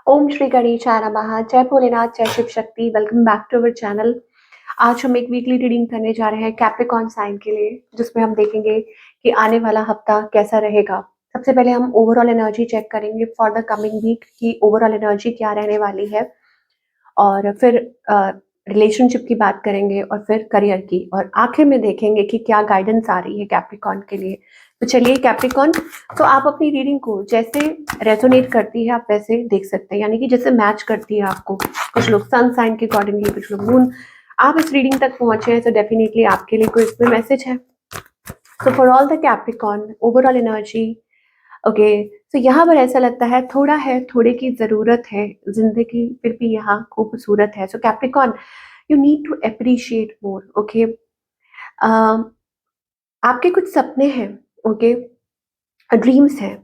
ओम श्री गणेशाय नमः। जय भोलेनाथ, जय Shiv Shakti. Welcome back to our channel. आज हम एक वीकली रीडिंग करने जा रहे हैं कैप्रिकॉर्न साइन के लिए, जिसमें हम देखेंगे कि आने वाला हफ्ता कैसा रहेगा। सबसे पहले हम ओवरऑल एनर्जी चेक करेंगे फॉर द कमिंग वीक की ओवरऑल एनर्जी क्या रहने वाली है, और फिर रिलेशनशिप की बात करेंगे, और फिर करियर की, और आखिर में देखेंगे कि क्या गाइडेंस आ रही है कैप्रिकॉर्न के लिए। तो चलिए कैप्रिकॉर्न, तो आप अपनी रीडिंग को जैसे रेजोनेट करती है आप वैसे देख सकते हैं, यानी कि जैसे मैच करती है आपको। कुछ लोग सन साइन के अकॉर्डिंगली, कुछ लोग मून। आप इस रीडिंग तक पहुंचे हैं तो डेफिनेटली आपके लिए कोई इसमें मैसेज है। So for all the Capricorn overall energy, okay. तो यहाँ पर ऐसा लगता है थोड़ा है, थोड़े की जरूरत है, जिंदगी फिर भी यहाँ खूबसूरत है। So Capricorn, you need to appreciate more, okay. आपके कुछ सपने हैं, ओके, ड्रीम्स हैं,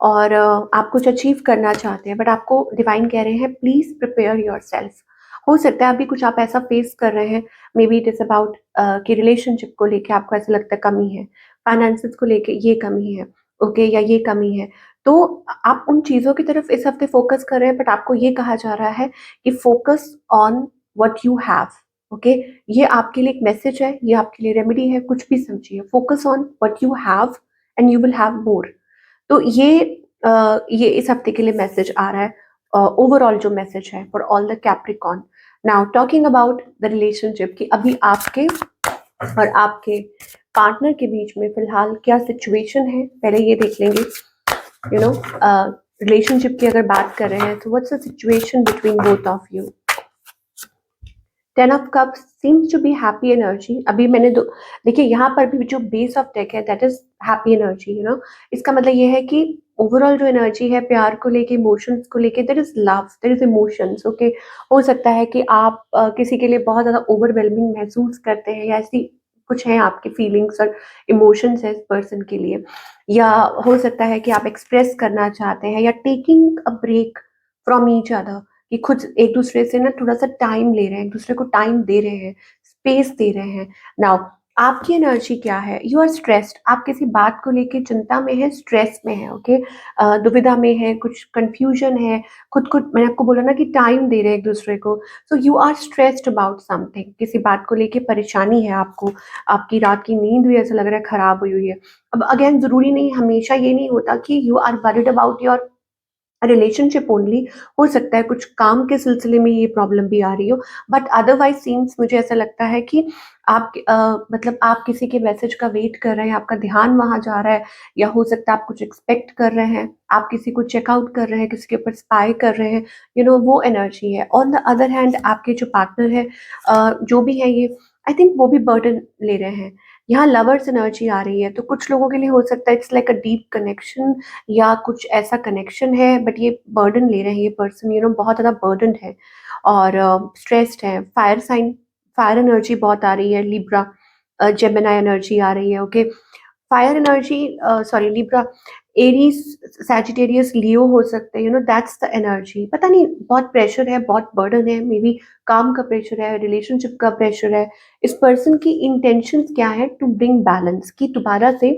और आप कुछ अचीव करना चाहते हैं, बट आपको डिवाइन कह रहे हैं प्लीज प्रिपेयर योर सेल्फ। हो सकता है अभी कुछ आप ऐसा फेस कर रहे हैं, may be it is about कि रिलेशनशिप को लेके आपको ऐसा लगता है कमी है, फाइनेंसेस को लेके ये कमी है, ओके, या ये कमी है। तो आप उन चीज़ों की तरफ इस हफ्ते फोकस कर रहे हैं, बट आपको ये कहा जा रहा है कि focus on what you have, okay. ये आपके लिए एक मैसेज है, ये आपके लिए रेमेडी है, कुछ भी समझिए। Focus on what you have and you will have more. तो ये इस हफ्ते के लिए मैसेज आ रहा है, ओवरऑल जो मैसेज है for all the Capricorn. Now talking about the relationship, कि अभी आपके और आपके पार्टनर के बीच में फिलहाल क्या सिचुएशन है, पहले ये देख लेंगे। यू नो, रिलेशनशिप की अगर बात कर रहे हैं तो what's the situation between both of you. 10 of cups seems to be happy energy. अभी मैंने देखिए यहाँ पर भी जो बेस ऑफ डेक है that is happy energy, you know. इसका मतलब ये है कि ओवरऑल जो एनर्जी है प्यार को लेके, इमोशंस को लेके, there is love, there is emotions, okay. हो सकता है कि आप किसी के लिए बहुत ज्यादा ओवरवेलमिंग महसूस करते हैं, या ऐसी कुछ है आपकी फीलिंग्स और इमोशंस है इस पर्सन के लिए, या हो सकता है कि आप एक्सप्रेस करना चाहते हैं, या taking a break from each other, कि खुद एक दूसरे से ना थोड़ा सा टाइम ले रहे हैं, एक दूसरे को टाइम दे रहे हैं, स्पेस दे रहे हैं। नाउ आपकी एनर्जी क्या है? यू आर स्ट्रेस्ड, आप किसी बात को लेके चिंता में है, स्ट्रेस में है, ओके। दुविधा में है, कुछ कंफ्यूजन है, खुद को, मैंने आपको बोला ना कि टाइम दे रहे हैं एक दूसरे को। So you are stressed about something, किसी बात को लेके परेशानी है आपको। आपकी रात की नींद भी ऐसा लग रहा है खराब हुई हुई है। अब अगेन जरूरी नहीं, हमेशा ये नहीं होता कि you are worried about your relationship only. हो सकता है कुछ काम के सिलसिले में ये प्रॉब्लम भी आ रही हो, बट अदरवाइज सीन्स मुझे ऐसा लगता है कि आप मतलब आप किसी के मैसेज का वेट कर रहे हैं, आपका ध्यान वहां जा रहा है, या हो सकता है आप कुछ एक्सपेक्ट कर रहे हैं, आप किसी को चेकआउट कर रहे हैं, किसी के ऊपर स्पाई कर रहे हैं, यू नो, वो एनर्जी है। ऑन द अदर हैंड आपके जो पार्टनर है, जो भी है ये, आई थिंक वो भी बर्डन ले रहे हैं। यहाँ लवर्स एनर्जी आ रही है, तो कुछ लोगों के लिए हो सकता है it's like a deep connection, या कुछ ऐसा कनेक्शन है, बट ये बर्डन ले रहे हैं, ये पर्सन, यू नो, बहुत ज़्यादा बर्डन है और स्ट्रेस्ड है। फायर साइन, फायर एनर्जी बहुत आ रही है, लिब्रा, जेमिनी एनर्जी आ रही है, okay. Fire energy, sorry, Libra, Aries, Sagittarius, Leo हो सकते हैं, you know, that's the energy. पता नहीं, बहुत प्रेशर है, बहुत बर्डन है, मे बी काम का प्रेशर है, रिलेशनशिप का प्रेशर है। इस पर्सन की इंटेंशंस क्या है? टू ब्रिंग बैलेंस, की दोबारा से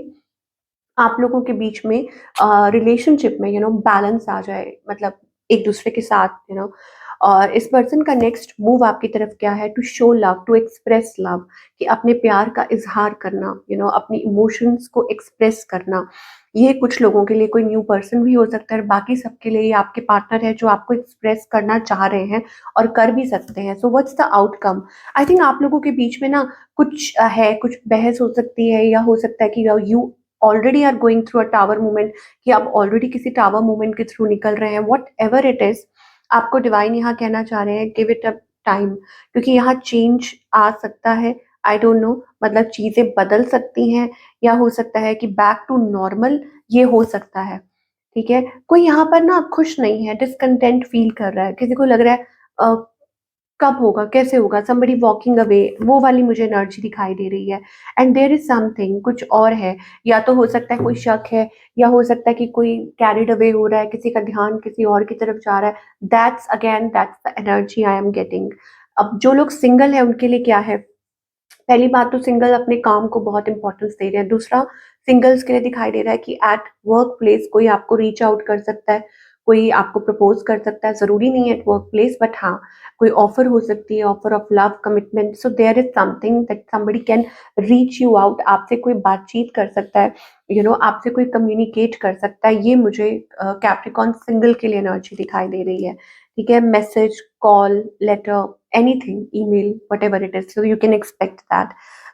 आप लोगों के बीच में रिलेशनशिप में, यू नो, बैलेंस आ जाए, मतलब एक दूसरे के साथ, यू नो। और इस पर्सन का नेक्स्ट मूव आपकी तरफ क्या है? To show love, to express love, कि अपने प्यार का इजहार करना, यू नो, अपनी इमोशंस को एक्सप्रेस करना। ये कुछ लोगों के लिए कोई न्यू पर्सन भी हो सकता है, बाकी सबके लिए ये आपके पार्टनर है जो आपको एक्सप्रेस करना चाह रहे हैं और कर भी सकते हैं। So what's the outcome? I think आप लोगों के बीच में ना कुछ है, कुछ बहस हो सकती है, या हो सकता है कि you already are going through a tower movement, कि आप ऑलरेडी किसी टावर मूवमेंट के थ्रू निकल रहे हैं। वट एवर इट इज, आपको डिवाइन यहाँ कहना चाह रहे हैं गिव इट अ टाइम, क्योंकि यहाँ चेंज आ सकता है। आई डोंट नो, मतलब चीजें बदल सकती हैं, या हो सकता है कि बैक टू नॉर्मल ये हो सकता है। ठीक है, कोई यहाँ पर ना खुश नहीं है, डिसकंटेंट फील कर रहा है, किसी को लग रहा है कब होगा, कैसे होगा, समबडी वॉकिंग अवे, वो वाली मुझे एनर्जी दिखाई दे रही है। एंड देयर इज समथिंग, कुछ और है। या तो हो सकता है कोई शक है, या हो सकता है कि कोई कैरिड अवे हो रहा है, किसी का ध्यान किसी और की तरफ जा रहा है। That's the energy I am getting. अब जो लोग सिंगल है उनके लिए क्या है? पहली बात तो सिंगल अपने काम को बहुत इंपॉर्टेंस दे रहे हैं। दूसरा, सिंगल्स के लिए दिखाई दे रहा है कि एट वर्क प्लेस कोई आपको रीच आउट कर सकता है, कोई आपको प्रपोज कर सकता है, ज़रूरी नहीं है एट वर्क प्लेस, बट हाँ, कोई ऑफर हो सकती है, offer of love, commitment. So there is something that somebody can reach you out, आपसे कोई बातचीत कर सकता है, आपसे कोई कम्युनिकेट कर सकता है। ये मुझे कैप्रिकॉन सिंगल के लिए एनर्जी दिखाई दे रही है। ठीक है, message, call, letter, anything, email, whatever it is, so you can expect that.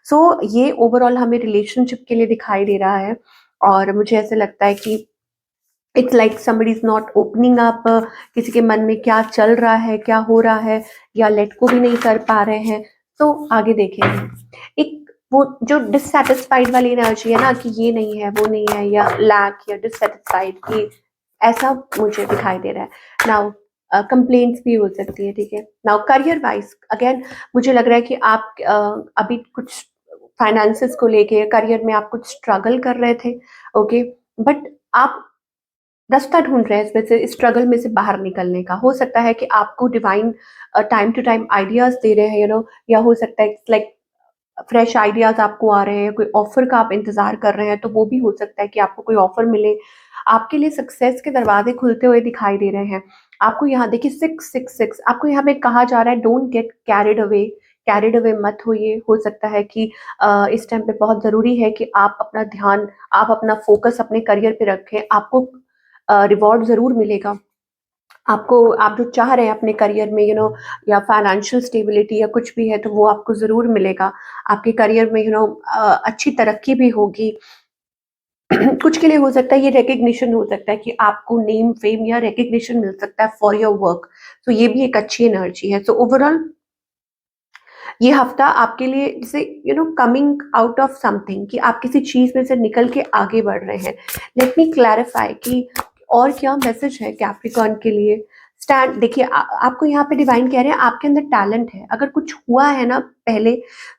So ये ओवरऑल हमें रिलेशनशिप के लिए दिखाई दे रहा है, और मुझे ऐसे लगता है कि it's like somebody is not opening up, किसी के मन में क्या चल रहा है, क्या हो रहा है, या लेट को भी नहीं कर पा रहे हैं। तो आगे देखेंगे। एक वो जो डिससेटिस्फाइड वाली एनर्जी है ना, कि ये नहीं है, वो नहीं है, या लैक या डिससेटिस्फाइड की, ऐसा मुझे दिखाई दे रहा है। नाउ कंप्लेंट्स भी हो सकती है। ठीक है, नाउ करियर वाइज अगेन मुझे लग रहा है कि आप अभी कुछ फाइनेंसेस को लेके करियर में आप कुछ स्ट्रगल कर रहे थे। ओके, बट आप रास्ता ढूंढ रहे हैं इसमें से, स्ट्रगल में से बाहर निकलने का। हो सकता है कि आपको divine time to time ideas दे रहे हैं, या हो सकता है लाइक फ्रेश आइडियाज आपको आ रहे हैं, कोई ऑफर का आप इंतजार कर रहे हैं, तो वो भी हो सकता है कि आपको कोई ऑफर मिले। आपके लिए सक्सेस के दरवाजे खुलते हुए दिखाई दे रहे हैं। आपको यहाँ देखिए 666, आपको यहाँ पे कहा जा रहा है don't get carried away, carried away मत होइए। हो सकता है कि इस टाइम पे बहुत जरूरी है कि आप अपना ध्यान, आप अपना फोकस अपने करियर पे रखें। आपको रिवॉर्ड ज़रूर मिलेगा। आपको, आप जो चाह रहे हैं अपने करियर में, या फाइनेंशियल स्टेबिलिटी या कुछ भी है, तो वो आपको ज़रूर मिलेगा। आपके करियर में अच्छी तरक्की भी होगी। कुछ के लिए हो सकता है ये रिकग्निशन हो सकता है कि आपको नेम, फेम या रिकग्निशन मिल सकता है फॉर योर वर्क। तो ये भी एक अच्छी एनर्जी है। तो ओवरऑल ये हफ्ता आपके लिए जैसे कमिंग आउट ऑफ समथिंग, कि आप किसी चीज में से निकल के आगे बढ़ रहे हैं। लेट मी क्लैरिफाई कि और क्या मैसेज है कैप्रिकॉर्न के लिए। स्टैंड देखिए, आपको यहाँ पे डिवाइन कह रहे हैं आपके अंदर टैलेंट है। अगर कुछ हुआ है ना पहले,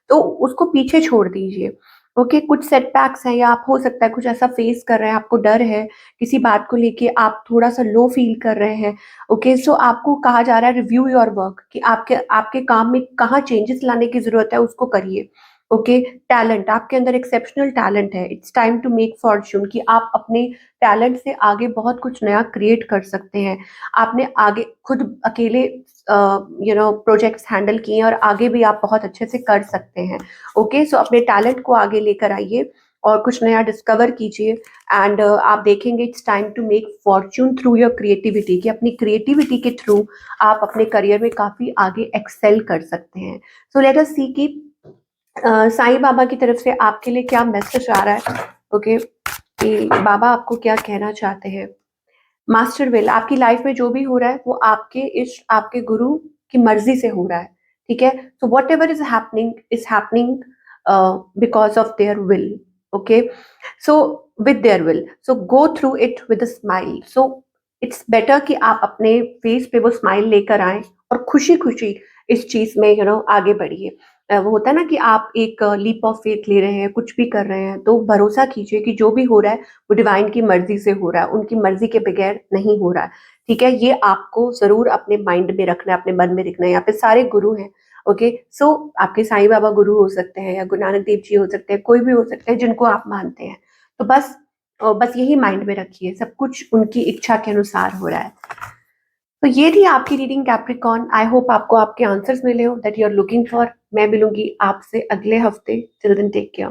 तो उसको पीछे छोड़ दीजिए। ओके, कुछ सेटबैक्स हैं, या आप हो सकता है कुछ ऐसा फेस कर रहे हैं, आपको डर है किसी बात को लेके, आप थोड़ा सा लो फील कर रहे हैं। ओके, सो आपको कहा जा रहा है रिव्यू योर वर्क, कि आपके आपके काम में कहाँ चेंजेस लाने की जरूरत है, उसको करिए। ओके, टैलेंट, आपके अंदर एक्सेप्शनल टैलेंट है। It's time to make fortune, कि आप अपने टैलेंट से आगे बहुत कुछ नया क्रिएट कर सकते हैं। आपने आगे खुद अकेले प्रोजेक्ट्स हैंडल किए हैं, और आगे भी आप बहुत अच्छे से कर सकते हैं। ओके, सो अपने टैलेंट को आगे लेकर आइए और कुछ नया डिस्कवर कीजिए। एंड आप देखेंगे it's time to make fortune through your creativity, कि अपनी क्रिएटिविटी के थ्रू आप अपने करियर में काफी आगे एक्सेल कर सकते हैं। सो लेट अस सी कि साईं बाबा की तरफ से आपके लिए क्या मैसेज आ रहा है। ओके, कि बाबा आपको क्या कहना चाहते हैं। मास्टर विल, आपकी लाइफ में जो भी हो रहा है वो आपके इष्ट, आपके गुरु की मर्जी से हो रहा है। ठीक है, so what ever is happening because of their will. Okay, so with their will, so go through it with a smile. So it's better कि आप अपने फेस पे वो स्माइल लेकर आए, और खुशी खुशी इस चीज में आगे बढ़िए। वो होता है ना कि आप एक लीप ऑफ फेथ ले रहे हैं, कुछ भी कर रहे हैं, तो भरोसा कीजिए कि जो भी हो रहा है वो डिवाइन की मर्जी से हो रहा है, उनकी मर्जी के बगैर नहीं हो रहा है। ठीक है, ये आपको जरूर अपने माइंड में रखना है, अपने मन में रखना है। यहाँ पे सारे गुरु हैं। ओके, सो आपके साईं बाबा गुरु हो सकते हैं, या गुरु नानक देव जी हो सकते हैं, कोई भी हो सकते हैं जिनको आप मानते हैं। तो बस यही माइंड में रखिए, सब कुछ उनकी इच्छा के अनुसार हो रहा है। तो ये थी आपकी रीडिंग कैप्रिकॉर्न। आई होप आपको आपके आंसर्स मिले हो that you are looking for. मैं मिलूंगी आपसे अगले हफ्ते। Till then take care.